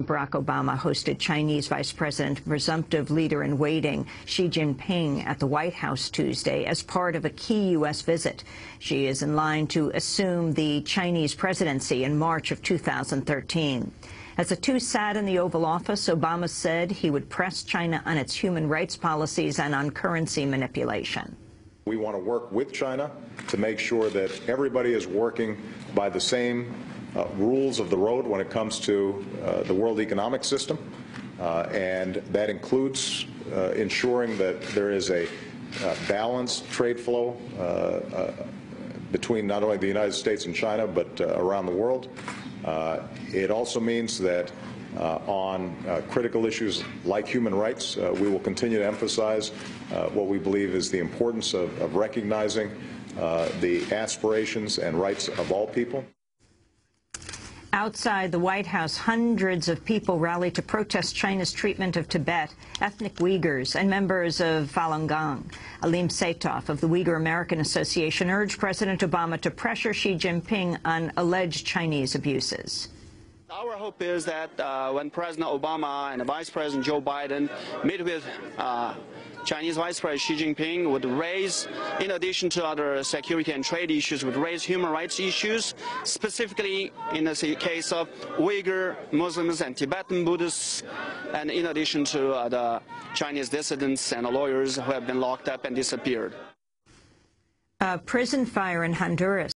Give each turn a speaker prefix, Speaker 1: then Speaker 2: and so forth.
Speaker 1: Barack Obama hosted Chinese Vice President, presumptive leader-in-waiting Xi Jinping at the White House Tuesday as part of a key U.S. visit. Xi is in line to assume the Chinese presidency in March of 2013. As the two sat in the Oval Office, Obama said he would press China on its human rights policies and on currency manipulation.
Speaker 2: We want to work with China to make sure that everybody is working by the same rules of the road when it comes to the world economic system, and that includes ensuring that there is a balanced trade flow between not only the United States and China, but around the world. It also means that on critical issues like human rights, we will continue to emphasize what we believe is the importance of recognizing the aspirations and rights of all people.
Speaker 1: Outside the White House, hundreds of people rallied to protest China's treatment of Tibet, ethnic Uyghurs, and members of Falun Gong. Aleem Saitoff of the Uyghur American Association urged President Obama to pressure Xi Jinping on alleged Chinese abuses.
Speaker 3: Our hope is that when President Obama and Vice President Joe Biden meet with Chinese Vice President Xi Jinping, would raise, in addition to other security and trade issues, would raise human rights issues, specifically in the case of Uyghur Muslims and Tibetan Buddhists, and in addition to the Chinese dissidents and lawyers who have been locked up and disappeared.
Speaker 1: A prison fire in Honduras